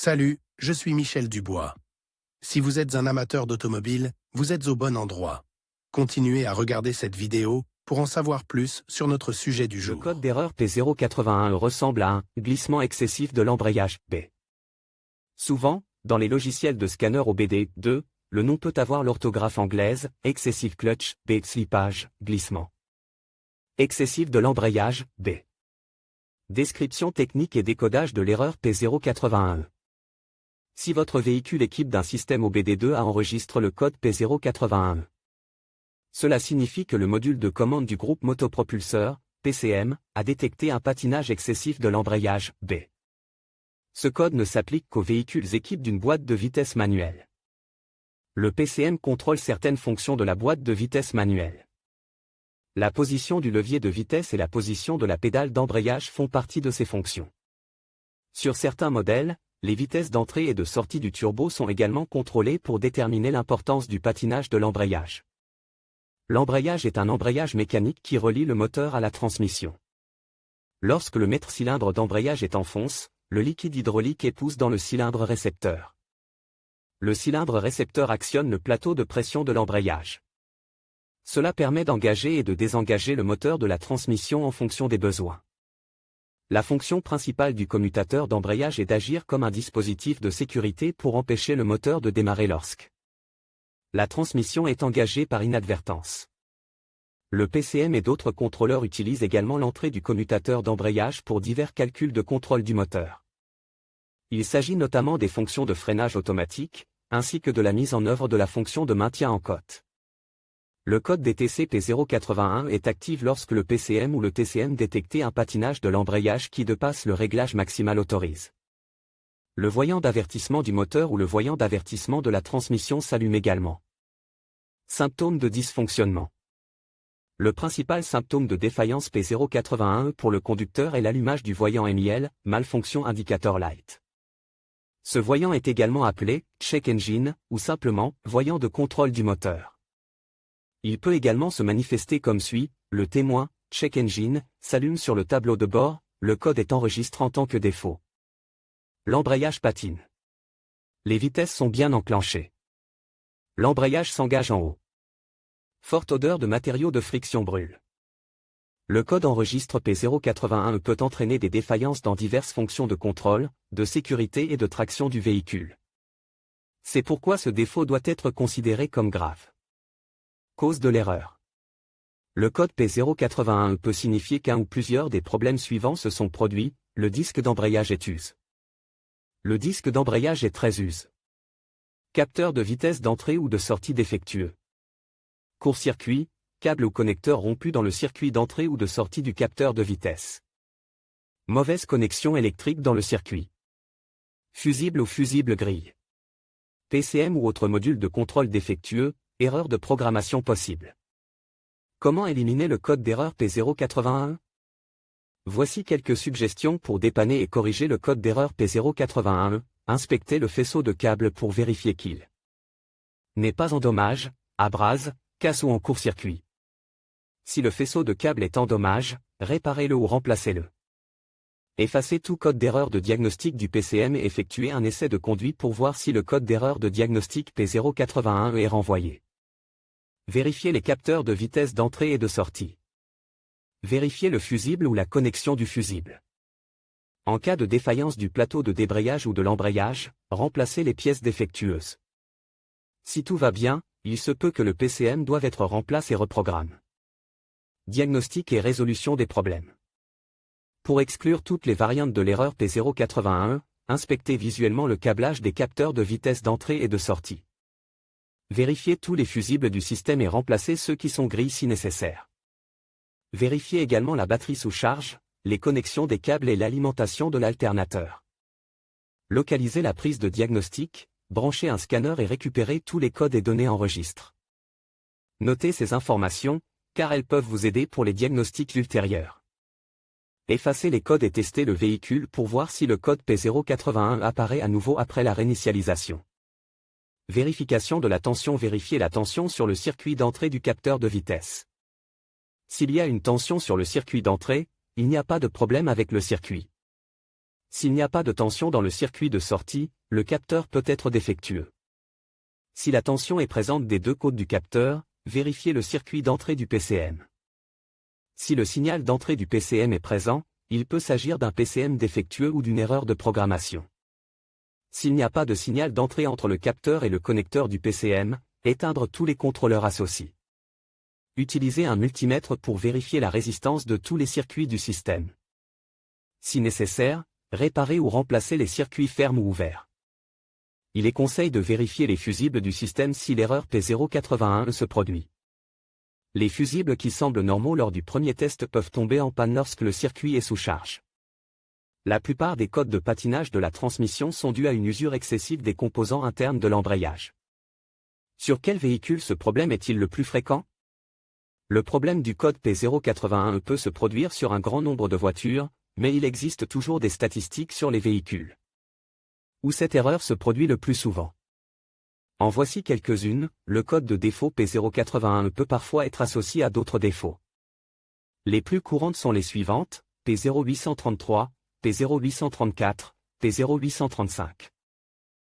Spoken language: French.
Salut, je suis Michel Dubois. Si vous êtes un amateur d'automobile, vous êtes au bon endroit. Continuez à regarder cette vidéo pour en savoir plus sur notre sujet du jour. Le code d'erreur P081 ressemble à un glissement excessif de l'embrayage B. Souvent, dans les logiciels de scanner OBD2, le nom peut avoir l'orthographe anglaise, excessive clutch, B, slippage, glissement. Excessif de l'embrayage, B. Description technique et décodage de l'erreur P081. Si votre véhicule équipe d'un système OBD2A enregistre le code P081. Cela signifie que le module de commande du groupe motopropulseur, PCM, a détecté un patinage excessif de l'embrayage, B. Ce code ne s'applique qu'aux véhicules équipés d'une boîte de vitesse manuelle. Le PCM contrôle certaines fonctions de la boîte de vitesse manuelle. La position du levier de vitesse et la position de la pédale d'embrayage font partie de ces fonctions. Sur certains modèles, les vitesses d'entrée et de sortie du turbo sont également contrôlées pour déterminer l'importance du patinage de l'embrayage. L'embrayage est un embrayage mécanique qui relie le moteur à la transmission. Lorsque le maître-cylindre d'embrayage est en fonce, le liquide hydraulique épouse dans le cylindre récepteur. Le cylindre récepteur actionne le plateau de pression de l'embrayage. Cela permet d'engager et de désengager le moteur de la transmission en fonction des besoins. La fonction principale du commutateur d'embrayage est d'agir comme un dispositif de sécurité pour empêcher le moteur de démarrer lorsque la transmission est engagée par inadvertance. Le PCM et d'autres contrôleurs utilisent également l'entrée du commutateur d'embrayage pour divers calculs de contrôle du moteur. Il s'agit notamment des fonctions de freinage automatique, ainsi que de la mise en œuvre de la fonction de maintien en côte. Le code DTC P081 est actif lorsque le PCM ou le TCM détecte un patinage de l'embrayage qui dépasse le réglage maximal autorise. Le voyant d'avertissement du moteur ou le voyant d'avertissement de la transmission s'allume également. Symptômes de dysfonctionnement. Le principal symptôme de défaillance P081 pour le conducteur est l'allumage du voyant MIL, Malfunction Indicator Light. Ce voyant est également appelé check engine ou simplement voyant de contrôle du moteur. Il peut également se manifester comme suit: le témoin, check engine, s'allume sur le tableau de bord, le code est enregistré en tant que défaut. L'embrayage patine. Les vitesses sont bien enclenchées. L'embrayage s'engage en haut. Forte odeur de matériaux de friction brûle. Le code enregistre P081 peut entraîner des défaillances dans diverses fonctions de contrôle, de sécurité et de traction du véhicule. C'est pourquoi ce défaut doit être considéré comme grave. Cause de l'erreur. Le code P081 peut signifier qu'un ou plusieurs des problèmes suivants se sont produits: le disque d'embrayage est use. Le disque d'embrayage est très use. Capteur de vitesse d'entrée ou de sortie défectueux. Court-circuit, câble ou connecteur rompu dans le circuit d'entrée ou de sortie du capteur de vitesse. Mauvaise connexion électrique dans le circuit. Fusible ou fusible grille. PCM ou autre module de contrôle défectueux, erreur de programmation possible. Comment éliminer le code d'erreur P081? Voici quelques suggestions pour dépanner et corriger le code d'erreur P081. Inspectez le faisceau de câble pour vérifier qu'il n'est pas en dommage, abrase, casse ou en court-circuit. Si le faisceau de câble est en dommage, réparez-le ou remplacez-le. Effacez tout code d'erreur de diagnostic du PCM et effectuez un essai de conduite pour voir si le code d'erreur de diagnostic P081 est renvoyé. Vérifiez les capteurs de vitesse d'entrée et de sortie. Vérifiez le fusible ou la connexion du fusible. En cas de défaillance du plateau de débrayage ou de l'embrayage, remplacez les pièces défectueuses. Si tout va bien, il se peut que le PCM doive être remplacé et reprogrammé. Diagnostic et résolution des problèmes. Pour exclure toutes les variantes de l'erreur P081, inspectez visuellement le câblage des capteurs de vitesse d'entrée et de sortie. Vérifiez tous les fusibles du système et remplacez ceux qui sont gris si nécessaire. Vérifiez également la batterie sous charge, les connexions des câbles et l'alimentation de l'alternateur. Localisez la prise de diagnostic, branchez un scanner et récupérez tous les codes et données enregistrés. Notez ces informations, car elles peuvent vous aider pour les diagnostics ultérieurs. Effacez les codes et testez le véhicule pour voir si le code P081 apparaît à nouveau après la réinitialisation. Vérification de la tension. Vérifiez la tension sur le circuit d'entrée du capteur de vitesse. S'il y a une tension sur le circuit d'entrée, il n'y a pas de problème avec le circuit. S'il n'y a pas de tension dans le circuit de sortie, le capteur peut être défectueux. Si la tension est présente des deux côtés du capteur, vérifiez le circuit d'entrée du PCM. Si le signal d'entrée du PCM est présent, il peut s'agir d'un PCM défectueux ou d'une erreur de programmation. S'il n'y a pas de signal d'entrée entre le capteur et le connecteur du PCM, éteindre tous les contrôleurs associés. Utilisez un multimètre pour vérifier la résistance de tous les circuits du système. Si nécessaire, réparez ou remplacez les circuits fermes ou ouverts. Il est conseil de vérifier les fusibles du système si l'erreur P081 se produit. Les fusibles qui semblent normaux lors du premier test peuvent tomber en panne lorsque le circuit est sous charge. La plupart des codes de patinage de la transmission sont dus à une usure excessive des composants internes de l'embrayage. Sur quel véhicule ce problème est-il le plus fréquent? Le problème du code P081 peut se produire sur un grand nombre de voitures, mais il existe toujours des statistiques sur les véhicules où cette erreur se produit le plus souvent. En voici quelques-unes. Le code de défaut P081 peut parfois être associé à d'autres défauts. Les plus courantes sont les suivantes: P0833, P0834, P0835.